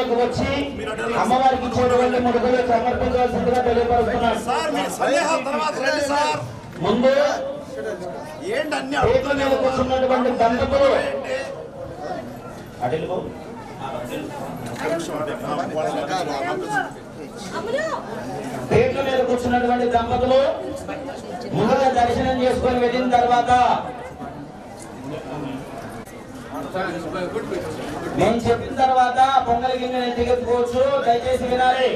మండపంలోకి వచ్చి అమ్మవారికి ఇచ్చేటువంటి ముడుగులు సమర్పించవలసిందిగా తెలియపరుస్తున్నాను. ముందు పీటల మీద కూర్చున్నటువంటి దంపతులు పీటల మీద కూర్చున్నటువంటి దంపతులు ముందుగా దర్శనం చేసుకొని వెళ్ళిన తర్వాత నేను చెప్పిన తర్వాత పొంగల్ గిన్నె దిగకపోవచ్చు, దయచేసి వినాలి.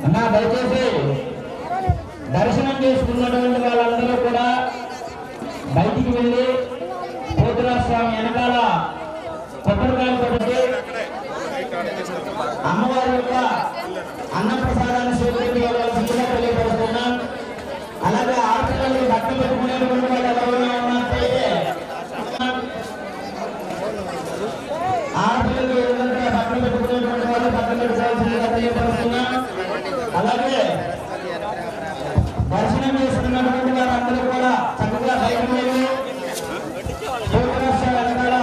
అన్నా దయచేసి దర్శనం చేసుకున్నటువంటి వాళ్ళందరూ కూడా బయటికి వెళ్ళి పోతురాజు స్వామి వెనకాల కొబ్బరికాయలు కొట్టి అమ్మవారి యొక్క అన్నప్రసాదాన్ని స్వీకరించవలసిందిగా తెలియపరుస్తున్నాం. అలాగే ఆడపిల్లలు బట్ట పెట్టుకునేటువంటి వాళ్ళు ఎవరైనా ఉన్నట్లయితే ఆడపిల్లలు ఏదంటే బట్టలు పెట్టుకునేటువంటి వాళ్ళు బట్టలు పెట్టుకోవాల్సిందిగా తెలియపరుస్తున్నాం. అలాగే దర్శనం చేసుకున్నటువంటి వారందరూ కూడా చక్కగా బయటకు వెళ్ళి వెనకాల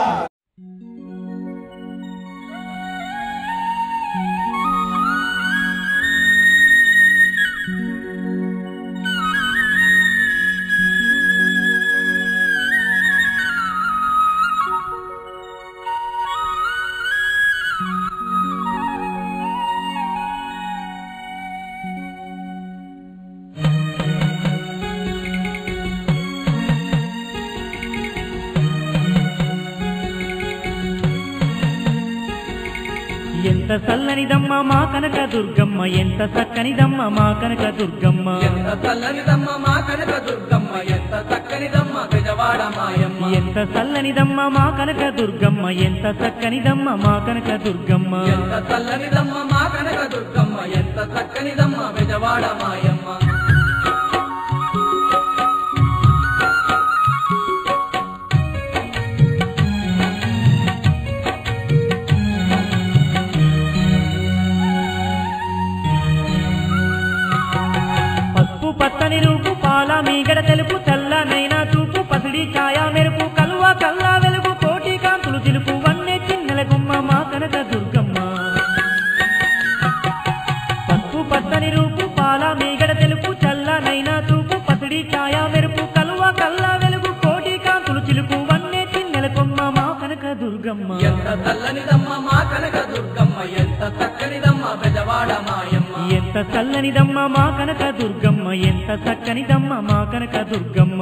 ఎంత చల్లనిదమ్మ మా కనక దుర్గమ్మ ఎంత చక్కనిదమ్మ మా కనక దుర్గమ్మ ఎంత చల్లనిదమ్మ మా కనక దుర్గమ్మ ఎంత చక్కనిదమ్మ బెజవాడ మాయమ్మ ఎంత చల్లనిదమ్మ మా కనక దుర్గమ్మ ఎంత చక్కనిదమ్మ మా కనక దుర్గమ్మ ఎంత చల్లనిదమ్మ మా కనక దుర్గమ్మ ఎంత చక్కనిదమ్మ బెజవాడ మాయమ్మ పచ్చని రూపు పాల మీగడ తెలుపు తెల్లనైనా చూపు పసిడి ఛాయ మెరుపు కలువ కల్లా వెలుగు కోటి కాంతులు తెలుపు వన్నె చిన్నెల గుమ్మ మా కనక దుర్గమ్మ పసుపు పచ్చని రూపు పాల మీగడ తెలుపు తెల్లనైనా చూపు పసిడి ఛాయ మెరుపు కలువ కల్లా వెలుగు కోటి కాంతులు చిలుపు వన్నె చిన్నెల గుమ్మ మా కనక దుర్గమ్మ ఎంత చల్లనిదమ్మ మా కనక దుర్గమ్మ ఎంత చక్కనిదమ్మ బెజవాడ మాయమ్మ ఎంత చల్లనిదమ్మ మా కనక దుర్గమ్మ ఎంత చక్కనిదమ్మ మా కనక దుర్గమ్మ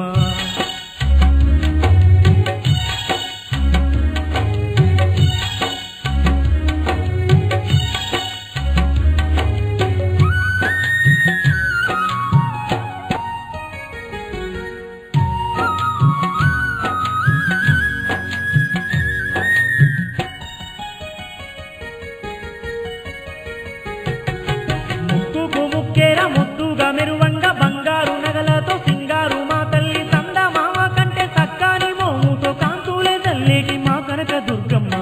ముద్దుగా మెరువంగా బంగారు నగలతో సింగారు మా తల్లి సంద మామ కంటే సక్కాని మోముతో కాంతులే తల్లేటి మా కనక దుర్గమ్మ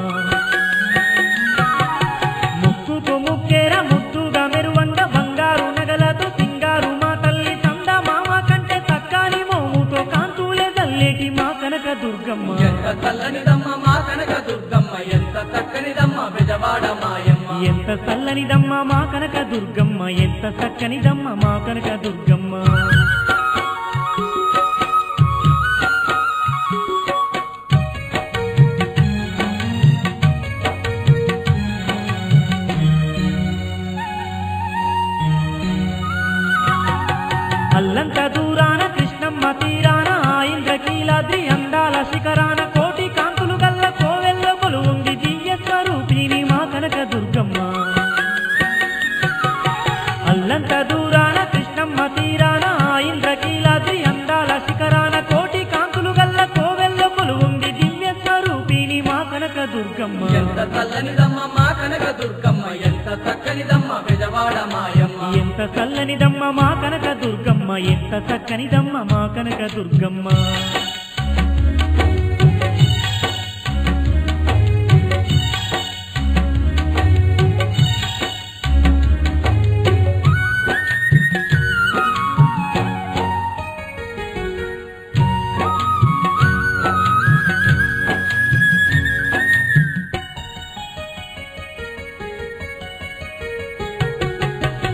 ముక్కుకు ముక్కేర ముద్దుగా మెరువంగా బంగారు నగలతో సింగారు మా తల్లి సంద మామ కంటే సక్కాని మోముతో కాంతులే తల్లేటి మా కనక దుర్గమ్మ ఎంత చల్లనిదమ్మ మా కనక దుర్గమ్మ ఎంత చక్కనిదమ్మ బెజవాడ మాయమ్మ ఎంత చల్లనిదమ్మ మా కనక దుర్గమ్మ ఎంత చక్కనిదమ్మ మా కనక దుర్గమ్మ అల్లంత దూరాన కృష్ణమ్మ తీరాన ఇంద్రకీలాద్రి అందాల శిఖరాన కోటి కాంతులు గల్ల కోవెల్ల కొలువుంది దివ్య స్వరూపిణి మా కనక దుర్గమ్మ అల్లంత దూరాన కృష్ణమ్మ తీరాన ఇంద్రకీలాద్రి అందాల శిఖరాన కోటి కాంతులు గల్ల కోవెల్ల కొలువుంది దివ్య స్వరూపిణి మా కనక దుర్గమ్మ ఎంత చల్లనిదమ్మ మా కనక దుర్గమ్మ ఎంత చక్కనిదమ్మ బెజవాడ మాయమ్మ ఎంత చల్లనిదమ్మ మా కనక దుర్గమ్మ ఎంత చక్కనిదమ్మ మా కనక దుర్గమ్మ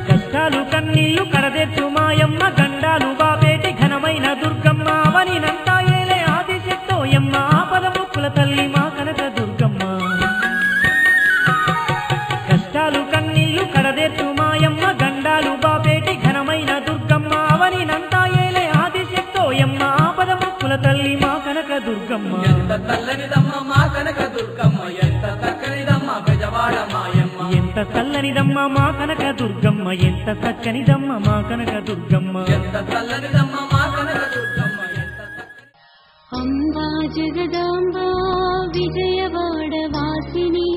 కష్టాలు కన్నీళ్లు కడదెత్తు మాయమ్మ గండాలు బాపేటి ఘనమైన దుర్గమ్మ అవనినంతా ఏలే ఆదిశక్తోయమ్మ ఆపద ముక్కుల తల్లి మా కనక దుర్గమ్మ కష్టాలు కన్నీళ్లు కడదెత్తు మాయమ్మ గండాలు బాపేటి ఘనమైన దుర్గమ్మ అవనినంతా ఏలే ఆదిశక్తోయమ్మ ఆపద ముక్కుల తల్లి మా కనక దుర్గమ్మ ఎంత చల్లనిదమ్మ మా కనక దుర్గమ్మ ఎంత చక్కనిదమ్మ బెజవాడ మాయమ్మ ఎంత చల్లనిదమ్మ మా కనక దుర్గమ్మ ఎంత చక్కనిదమ్మ మా కనక దుర్గమ్మ ఎంత చల్లనిదమ్మ మా కనక దుర్గమ్మ ఎంత అంబా జగదాంబా విజయవాడ వాసిని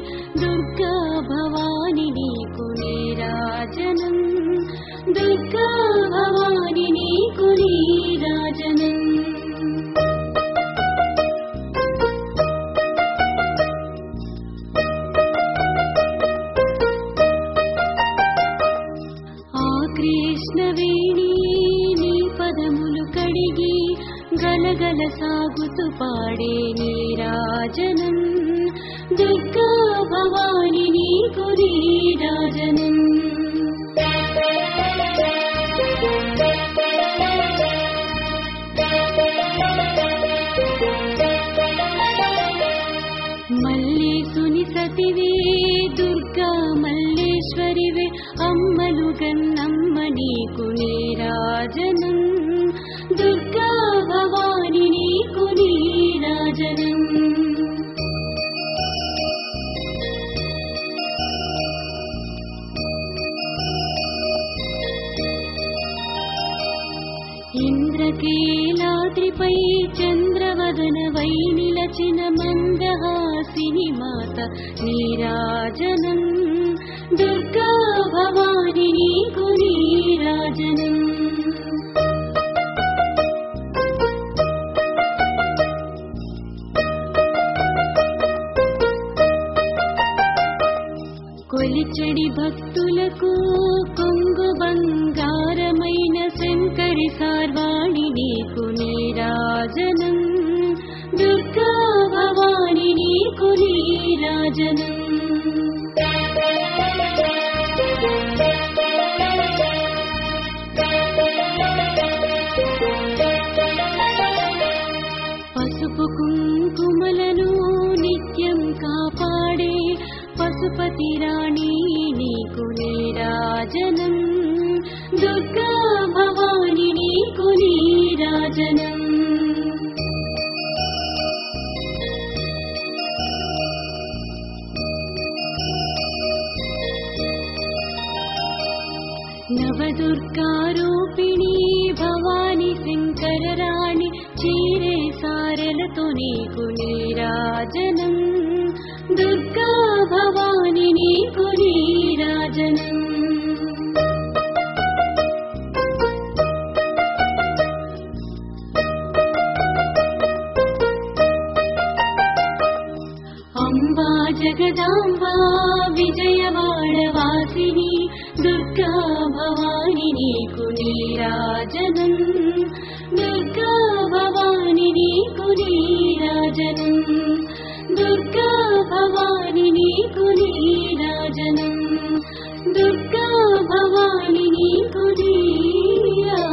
దుర్గా భవాని నీకు నీరాజనం దుర్గా భవాని నీకు నీరాజనం కృష్ణవేణి నీ పదములు కడిగి గలగల సాగుతూ పాడే నీరాజనం దుర్గా భవాని నీకు నీరాజనం మల్లేశుని సతివే దుర్గా మల్లేశ్వరివే అమ్మలు గన్నమ్మ నీకు నీరాజనం దుర్గా భవాని నీకు నీరాజనం మలచిన మందహాసిని మాత నీరాజనం దుర్గా భవాని నీకు నీరాజనం కొలిచడి భక్తులకు కొంగు బంగారమైన శంకరి సార్వాణి నీకు నీరాజనం దుర్గా భవాని నీకు నీరాజనం పసుపు కుంకుమలను నిత్యం కాపాడే పశుపతి రాణి నీకు నీరాజనం దుర్గా భవాని నీకు నీరాజనం నవదుర్గారూపిణి భవాని శంకర రాణి చీరే సారెలతో నీకు నీరాజనం దుర్గా భవాని నీకు నీరాజనం అంబా జగదాంబా విజయవాడవాసిని దుర్గా భవాని నీకు నీరాజనం దుర్గా భవాని నీకు నీరాజనం దుర్గా భవాని నీకు నీరాజనం దుర్గా భవాని నీకు నీరాజనం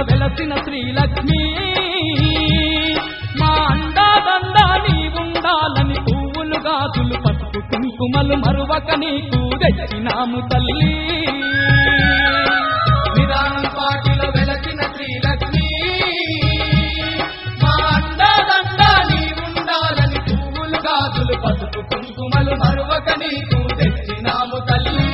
వెలసిన శ్రీలక్ష్మి మా అండాదండా నీవుండాలని పువ్వులు గాజులు పసుపు కుంకుమలు మరువక నీకు తెచ్చినాము తల్లి నిదానం పాటిలో వెలసిన శ్రీలక్ష్మి మా అండాదండా నీవుండాలని పువ్వులు గాజులు పసుపు కుంకుమలు మరువక నీకు తెచ్చినాము తల్లి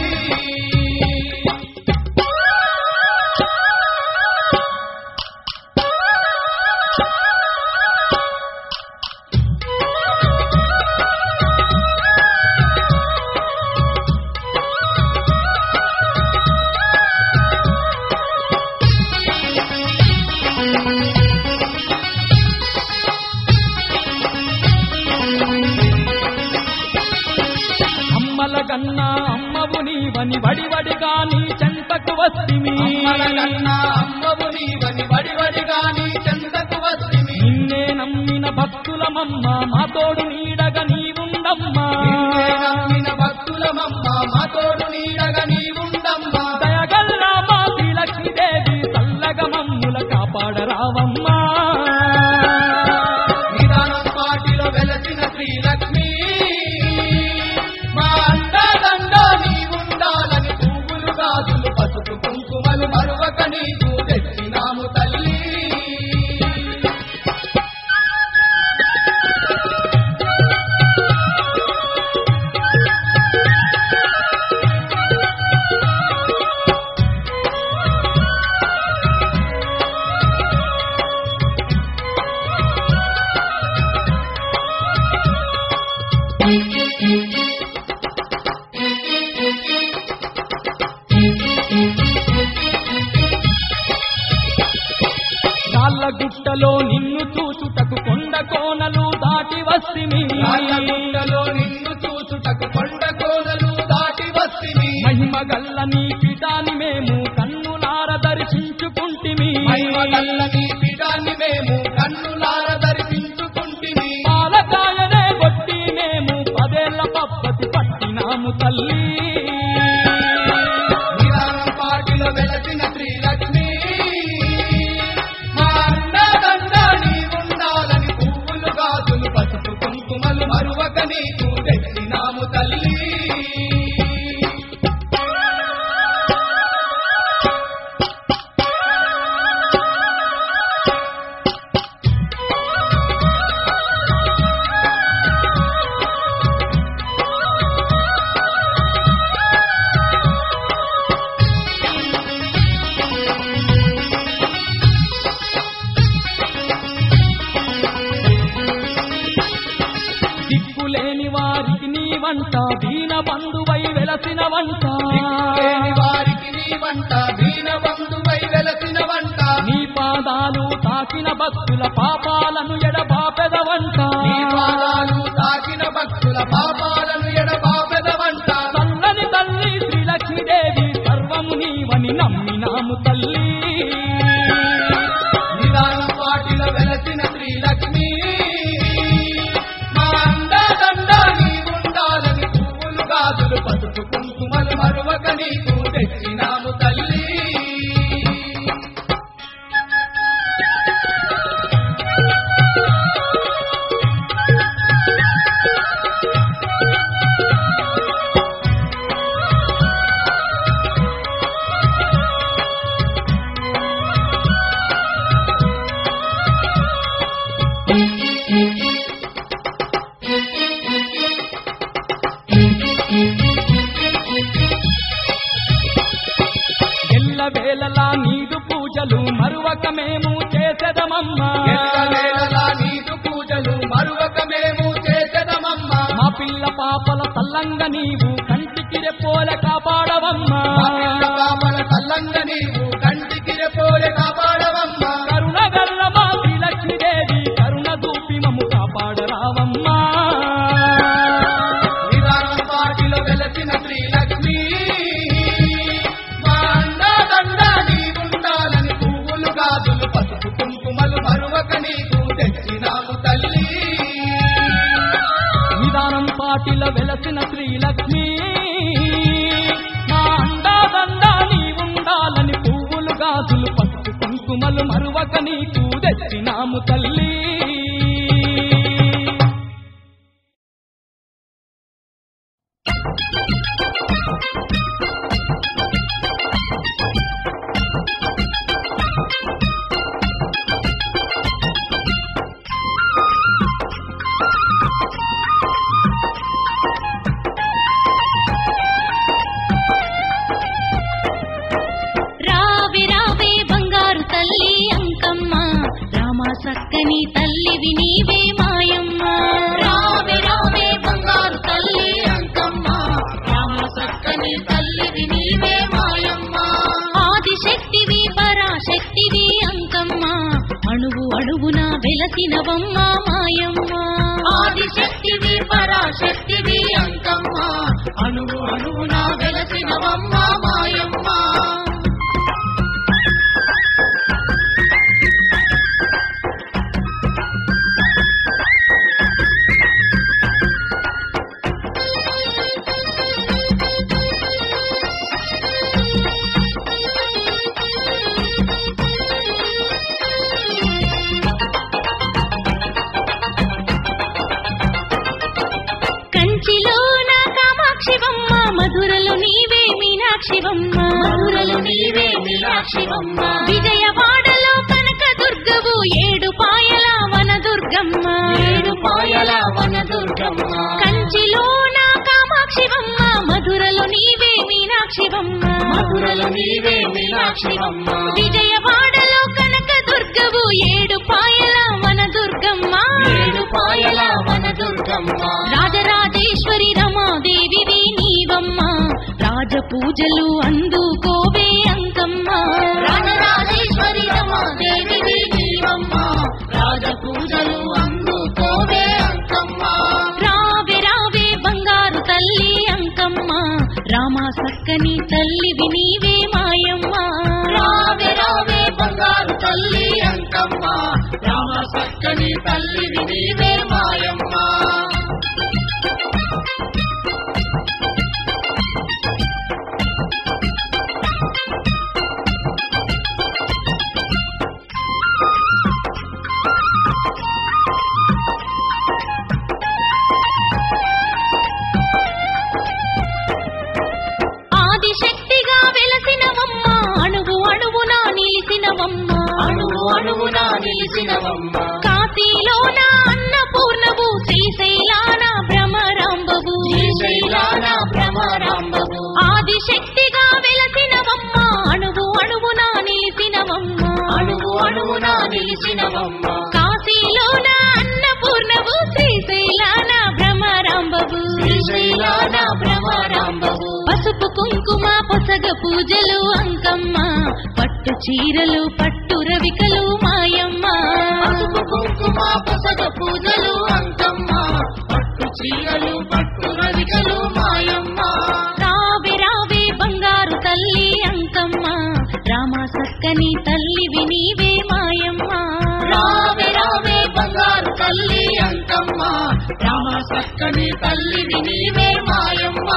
కన్నా అమ్మవు నీవని వడివడిగా నీ చెంతకు వస్తిమి అమ్మవు నీవని వడివడిగా నీ చెంతకు వస్తిమి నిన్నే నమ్మిన భక్తులమమ్మ మా తోడు నీడగా నీవుండమ్మా నమ్మిన భక్తులమమ్మ మా తోడు నీడగా నీవుండమ్మా దయగల్లా మా శ్రీలక్ష్మీదేవి చల్లగా మమ్ముల కాపాడరావమ్మా నిదానం పాటిలో వెలసిన శ్రీలక్ష్మి పసుపు కుంకుమలు మరువక నీకు తెచ్చినాము తల్లి గుట్టలో నిన్ను చూచుటకు కొండ కోనలు దాటి వస్తిమి గుట్టలో నిన్ను చూచుటకు కొండ కోనలు దాటి వస్తిమి మహిమ గల్ల నీ పితాని మేము మహిమగల్లని పీఠాన్ని మేము కన్నులార దర్శించుకుంటిని పాలకాయనే కొట్టి మేము 10 ఏళ్ల పప్పతి పట్టినాము తల్లి నిదానం పాటిలో వెలసిన శ్రీలక్ష్మి మా అండదండ నీవుండాలని పువ్వులు గాజులు పసుపు కుంకుమలు మరువక నీకు తెచ్చినాము తల్లి దిక్కులేని వారికి నీ వంట దీన బంధువై వెలసిన వంట దిక్కులేని వారికి నీ వంట దీన బంధువై వెలసిన వంట నీ పాదాలు తాకిన భక్తుల పాపాలను ఎడబాపెదవంట నీ పాదాలు తాకిన భక్తుల పాపాలను ఎడబాపెదవంట తల్లని తల్లి శ్రీలక్ష్మీదేవి సర్వము నీవని నమ్మినాము తల్లి నిదానం పాటిలో వెలసిన శ్రీలక్ష్మి గాజులు పసుపు కుంకుమలు మరువక నీకు తెచ్చినాము తల్లి వేళలా నీదు పూజలు మరువక మేము చేసెదమమ్మా వేళలా నీదు పూజలు మరువక మేము చేసెదమమ్మా మా పిల్ల పాపల తల్లంగ నీవు కంటికి రెప్పోలే కాపాడవమ్మా మా పిల్ల పాపల తల్లంగ నీవు కంటికి రెప్పోలే కాపాడవమ్మా కరుణ గల్ల మా శ్రీలక్ష్మీదేవి కరుణ దూపి మమ్ము కాపాడరావమ్మా నిదానం పాటిలో వెలసిన శ్రీలక్ష్మి గాజులు పసుపు కుంకుమలు మరువక నీకు తెచ్చినాము తల్లి నిదానం పాటిలో వెలసిన శ్రీలక్ష్మి మా అండాదండ నీవుండాలని పువ్వులు గాజులు పసుపు కుంకుమలు మరువక నీకు తెచ్చినాము తల్లి చక్కని తల్లివి నీవే మాయమ్మ రావే రావే బంగారు తల్లి అంకమ్మ రామ చక్కని తల్లివి నీవే మాయమ్మ ఆదిశక్తివి పరాశక్తివి అంకమ్మ అణువు అణువున వెలసినవమ్మ మాయమ్మ ఆదిశక్తివి పరాశక్తివి అంకమ్మ అణువు అణువున వెలసినవమ్మ మాయమ్మ విజయవాడలో కనక దుర్గవు ఏడుపాయల వనదుర్గమ్మ ఏడుపాయల వనదుర్గమ్మ కంచిలోన కామాక్షివమ్మ మధురలో నీవే మీనాక్షివమ్మ మధురలో నీవే మీనాక్షివమ్మ విజయవాడలో కనక దుర్గవు ఏడుపాయల వనదుర్గమ్మ ఏడుపాయల వనదుర్గమ్మ రాజరాజేశ్వరి రమాదేవివి నీవమ్మ రాజపూజలు అందుకోవే అంకమ్మ రాజరాజేశ్వరి రమాదేవివి నీవమ్మ రాజపూజలు అందుకోవే అంకమ్మ రావే రావే బంగారు తల్లి అంకమ్మ రామ సక్కని తల్లివి నీవే మాయమ్మ రావే రావే బంగారు సక్కని తల్లివి నీవే మాయమ్మ. ఆదిశక్తిగా వెలసినవమ్మ అణువు అణువునా నిలిసినవమ్మ అణువు అణువునా నిలిసినవమ్మ. కాశీలోన అన్నపూర్ణవు శ్రీశైలాన భ్రమరాంబవు శ్రీశైలాన భ్రమరాంబవు. ఆదిశక్తిగా వెలసినవమ్మ అణువు అణువునా నిలిసినవమ్మ అణువు అణువునా నిలిసినవమ్మ. కాశీలోన అన్నపూర్ణవు శ్రీశైలాన భ్రమరాంబవు శ్రీశైలాన భ్రమరాంబవు. పసుపు కుంకుమ పొసగ పూజలు అంకమ్మ పట్టు చీరలు పట్టు రవికలు మాయమ్మ పసుపు కుంకుమ పసగ పూజలు అంకమ్మ పట్టు చీరలు పట్టు రవికలు మాయమ్మ. రావే రావే బంగారు తల్లి అంకమ్మ రామ సక్కని తల్లివి నీవే మాయమ్మ రావే రావే బంగారు తల్లి అంకమ్మ రామ సక్కని తల్లివి నీవే మాయమ్మ.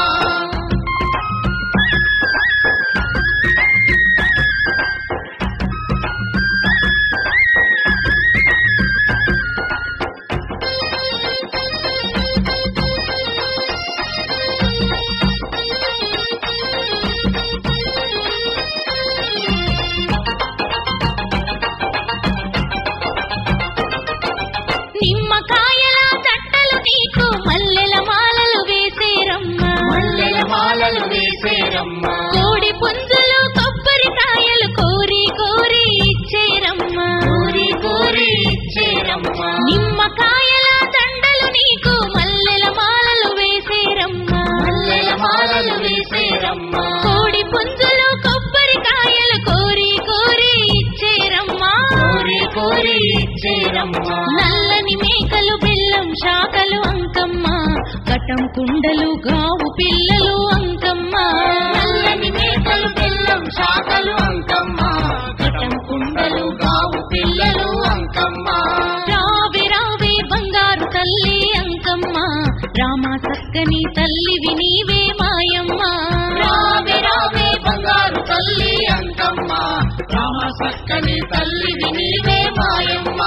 నిమ్మకాయల తట్టలు నీకు మల్లెల మాలలు వేసేరమ్మ మల్లెల మాలలు వేసేరమ్మ. కోడి పుంజులు కొబ్బరికాయలు కోరి కోరి ఇచ్చేరమ్మ కోరి కోరి ఇచ్చేరమ్మ. నిమ్మకాయల దండలు నీకు మల్లెల మాలలు వేసేరమ్మ మల్లెల మాలలు వేసేరమ్మ. కోడి పుంజులు కొబ్బరికాయలు కోరి కోరి ఇచ్చేరమ్మ కోరి కోరి ఇచ్చేరమ్మ. నల్లని మేకలు బెల్లం శాఖలు అంకమ్మ కటం కుండలు గావు పిల్లలు అంకమ్మ నల్లని మేకలు బెల్లం శాఖలు అంకమ్మ కటం కుండలు గావు పిల్లలు అంకమ్మ. రావే రావే బంగారు తల్లి అంకమ్మ రామ సక్కని తల్లివి నీవే మాయమ్మ రావే రావే బంగారు తల్లి అంకమ్మ రామ సక్కని తల్లివి నీవే మాయమ్మ.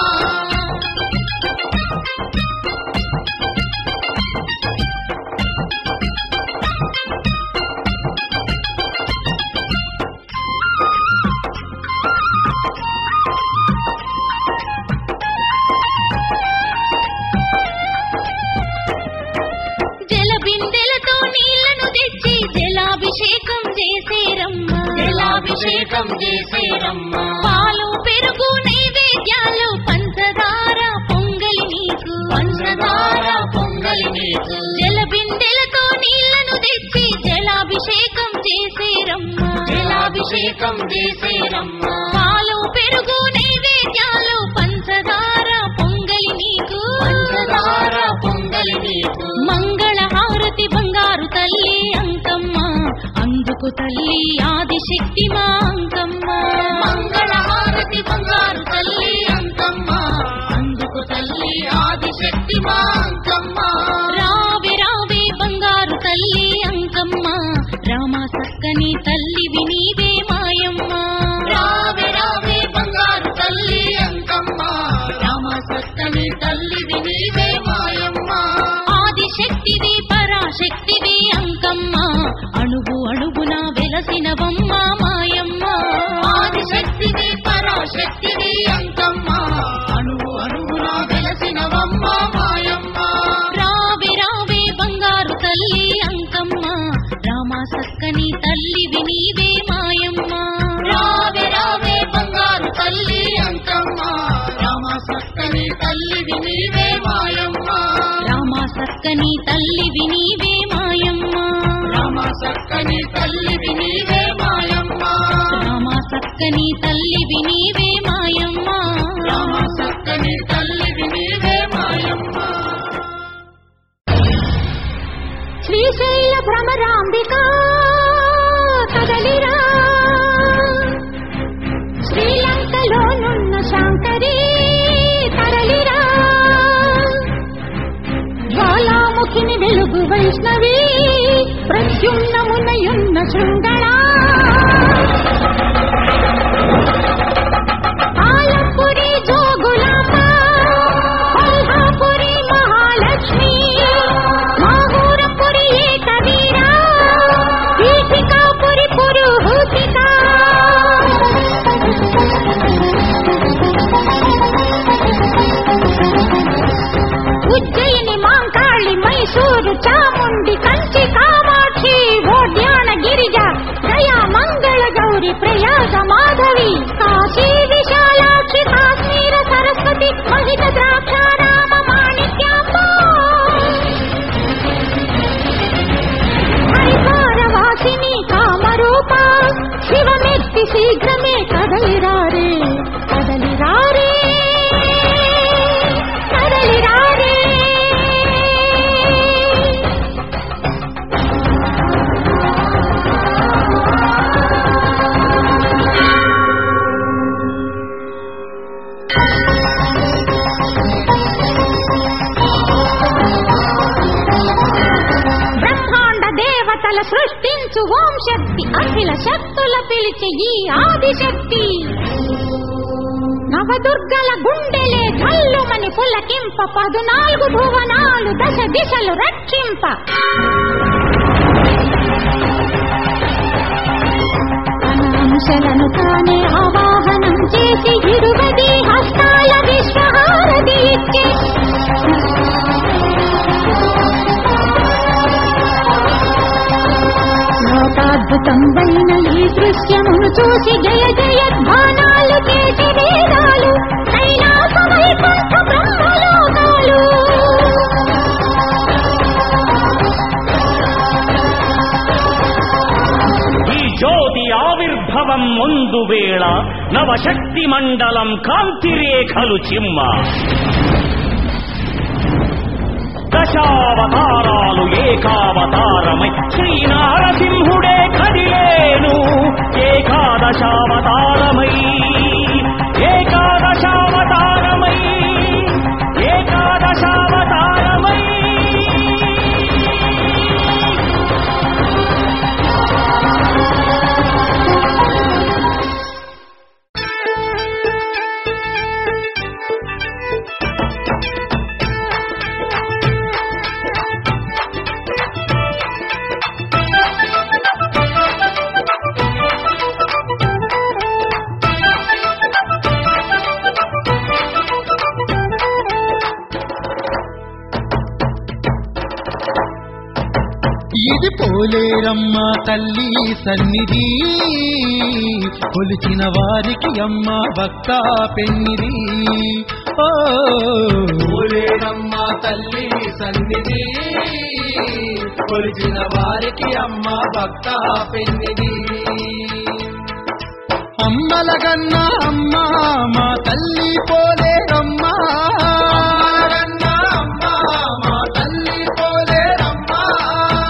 జల బిందెలతో నీళ్లను తెచ్చి జలాభిషేకం చేసేరమ్మ జలాభిషేకం చేసేరమ్మ. పాలు పెరుగు నైవేద్యాలు పంచదార పొంగలి నీకు పంచదార పొంగలి నీకు. జల బిందెలతో నీళ్లను తెచ్చి జలాభిషేకం చేసేరమ్మ జలాభిషేకం చేసేరమ్మ. పాలు పెరుగు నైవేద్యాలు పంచదార పొంగలి నీకు పంచదార పొంగలి నీకు. మంగళహారతి బంగారు తల్లి అంకమ్మ అందుకు తల్లి ఆదిశక్తి మా అంకమ్మ మంగళహారతి బంగారు తల్లి అంకమ్మ అందుకు తల్లి ఆదిశక్తి మా అంకమ్మ. రావే రావే బంగారు తల్లి అంకమ్మ రామ సక్కని తల్లివి నీవే మాయమ్మ రావే రావే బంగారు తల్లి అంకమ్మ రామ సక్కని తల్లివి నీవే మాయమ్మ. ఆదిశక్తివి పరాశక్తివి అంకమ్మ అణువు అణువున వెలసినవమ్మ మాయమ్మ ఆదిశక్తివి పరాశక్తివి అంకమ్మ అణువు అణువున వెలసినవమ్మ మాయమ్మ. రావే రావే బంగారు తల్లి అంకమ్మ రామ సక్కని తల్లివి నీవే మాయమ్మ రావే రావే బంగారు తల్లి అంకమ్మ రామ సక్కని తల్లివి నీవే మాయమ్మ. రామ సక్కని తల్లివి నీవే మాయమ్మ రామ సక్కని తల్లివి నీవే మాయమ్మ. రామ సక్కని తల్లివి నీవే మాయమ్మ రామ సక్కని తల్లివి నీవే మాయమ్మ. శ్రీశైల భ్రమరాంబిక కదలిరా శ్రీలంకలోనున్న శాంకరీ తర వైష్ణవీ ప్రద్యుమ్నమునయున్న శృంగళా ఆలంపురి జోగులాంబ కొల్హాపురి మహాలక్ష్మి మాహూరపురి ఏకవీరా పీఠికాపురి పురుహూతికా ఉజ్జయిని మాంకాళి మైసూరు చాముండి కంచి కామాక్షి ఓడ్యాన గిరిజ గయా మంగళ గౌరి ప్రయాగ మాధవి కాశీ విశాలాక్షి కాశ్మీర సరస్వతి మహిత ద్రాక్షారామ మాణిక్యాంబ హరిద్వారవాసిని కామరూప శివమెత్తి శీఘ్రమే కదలిరారే కదలిరారే కదలిరారే బ్రహ్మాండ దేవతల సృష్టించు ఓం శక్తి అఖిల శక్తుల పిలిచి ఈ ఆదిశక్తి నవదుర్గల గుండెలే కల్లుమని పులకింప 14 భువనాలు దశ దిశలు రక్షింప అంశలను తానే ఆవాహనం చేసి 20 హస్తాల విశ్వహారతి ఇచ్చే లోకాద్భుతమైన ఈ దృశ్యమును చూసి జయ జయధ్వానాలు చేసి వేదాలు కైలాస వైకుంఠ బ్రహ్మలోకాలు ఈ జ్యోతి ఆవిర్భవం ముందు వేళ నవశక్తి మండలం కాంతిరేఖలు చిమ్మ దశావతారాలు ఏకావతారమై శ్రీనారసింహుడే కదిలేను ఏకాదశావతారమై ఏకాదశావతారమై ఏకాదశావతారమై ఇది పోలేరమ్మ తల్లి సన్నిధి కొలిచిన వారికి అమ్మ భక్త పెన్నిది ఓ పోలేరమ్మ తల్లి సన్నిధి కొలిచిన వారికి అమ్మ భక్త పెన్నిది అమ్మలగన్న అమ్మ మా తల్లి పోలేరమ్మ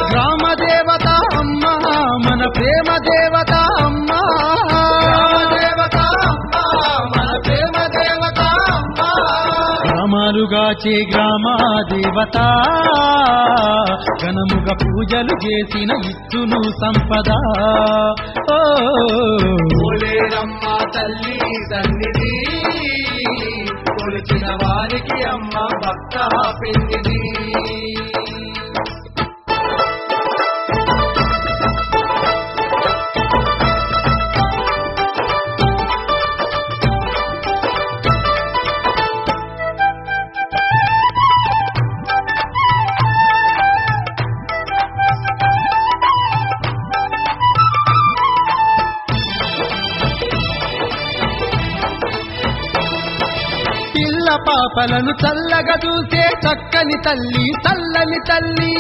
ప్రేమ దేవత అమ్మ దేవత అమ్మ మన ప్రేమ దేవత అమ్మ గ్రామాలుగాచే గ్రామ దేవత ఘనముగా పూజలు చేసిన ఇచ్చును సంపద ఓ పోలేరమ్మ తల్లి సన్నిధి కొలిచిన వారికి అమ్మ భక్త పెన్నిది పాపలను చల్లగా చూసే చక్కని తల్లి చల్లని తల్లి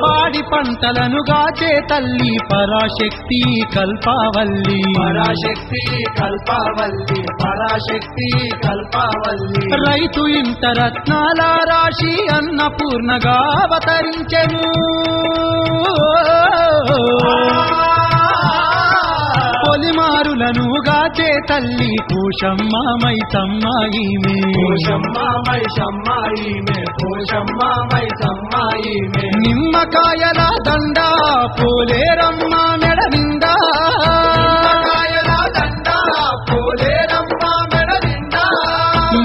పాడి పంటలను గాచే తల్లి పరాశక్తి కల్పావల్లి పరాశక్తి కల్పావల్లి పరాశక్తి కల్పావల్లి రైతు ఇంట రత్నాల రాశి అన్నపూర్ణగా అవతరించెను పొలిమారుల మననుగాచే తల్లి పోషమ్మ మైసమ్మ ఈమె నిమ్మకాయల దండ పోలేరమ్మ మెడ నిండా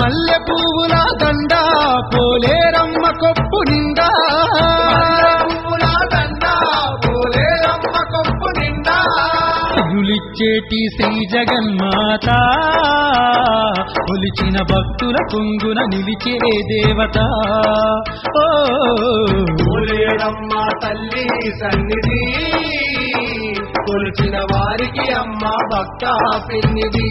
మల్లె పువ్వుల దండ పోలేరమ్మ కొప్పు నిండా రులిచ్చేటి శ్రీ జగన్మాత కొలిచిన భక్తుల కొంగున నిలిచే దేవత పోలేరమ్మ తల్లి సన్నిధి కొలిచిన వారికి అమ్మ భక్త పిన్నిధి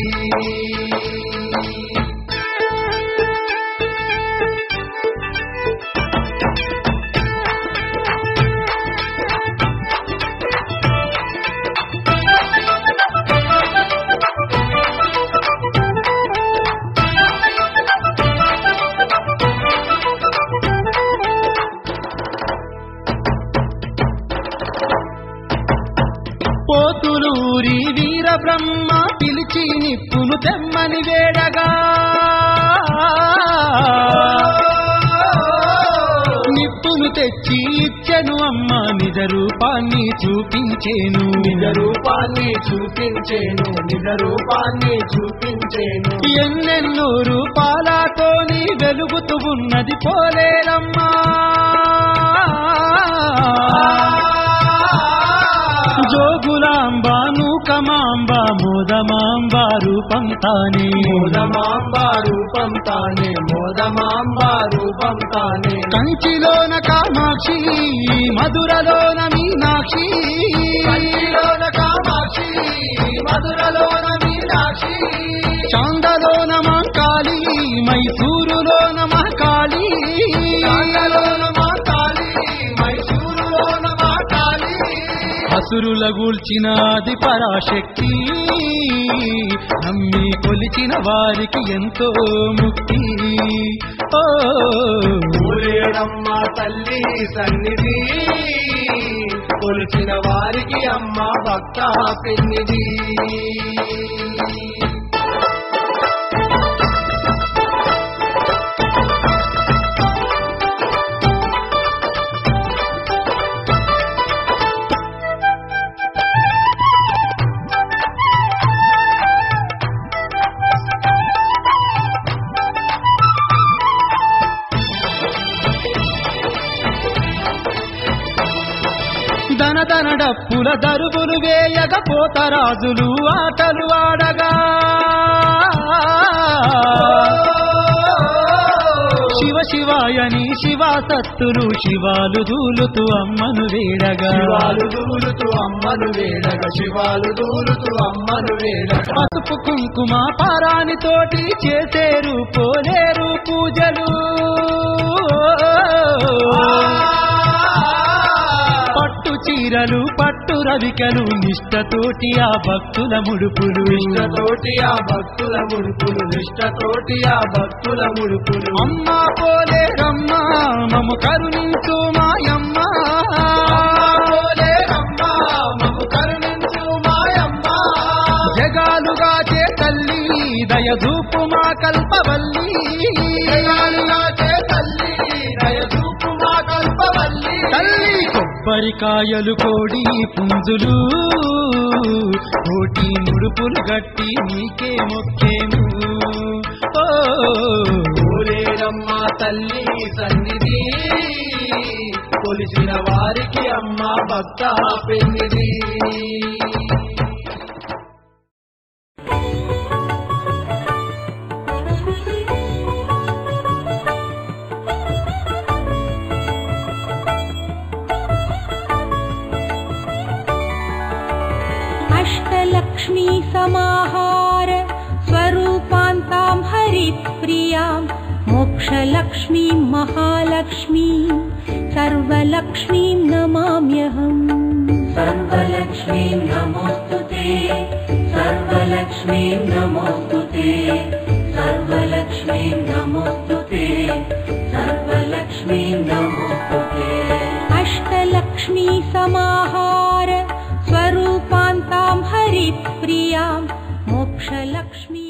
పోతులూరి వీర బ్రహ్మ పిలిచి నిప్పును తెమ్మని వేడగా నిప్పును తెచ్చి ఇచ్చెను అమ్మ నిజ రూపాన్ని చూపించేను ఎన్నెన్నో రూపాలతోని వెలుగుతూ ఉన్నది పోలేరమ్మా జోగులాంబ నూకమాంబ మోదమాంబ రూపం తానే కంచిలోన కామాక్షి మధురలోన మీనాక్షి చాందలోన మాంకాళి మైసూరులోన మహకాళి అసురుల గూల్చినాది పరాశక్తి నమ్మి కొలిచిన వారికి ఎంతో ముక్తి పోలేరమ్మ తల్లి సన్నిధి కొలిచిన వారికి అమ్మ భక్త పిన్నిధి దనదన డప్పుల దరువులు వేయగ పోతరాజులు ఆటలు ఆడగా శివ శివాయని శివాసత్తులు శివాలు దూలుతూ అమ్మను వేడగా పసుపు కుంకుమ పారాని తోటి చేసేరు పోలేరు పూజలు పట్టు చీరలు పట్టు రవికలు నిష్టతోటి ఆ భక్తుల ముడుపులు అమ్మా పోలేరమ్మ మము కరుణించు మాయమ్మ జగాలుగా చే తల్లి దయదూపు మా కల్పవల్లి తల్లి కొబ్బరికాయలు కోడి పుంజులు కోటి ముడుపులు గట్టి నీకే మొక్కేము పోలేరమ్మ తల్లి సన్నిధి కొలిచిన వారికి అమ్మ భక్త పెన్నిధి अष्टलक्ष्मी समाहार स्वरूपान्तां हरिप्रियां मोक्षलक्ष्मीं महालक्ष्मीं सर्वलक्ष्मीं नमाम्यहम् सर्वलक्ष्मीं नमोस्तुते सर्वलक्ष्मीं नमोस्तुते सर्वलक्ष्मीं नमोस्तुते सर्वलक्ष्मीं नमोस्तुते अष्टलक्ष्मी समाहार स्वरूपान्तां हरिप्रियां మోక్షలక్ష్మీ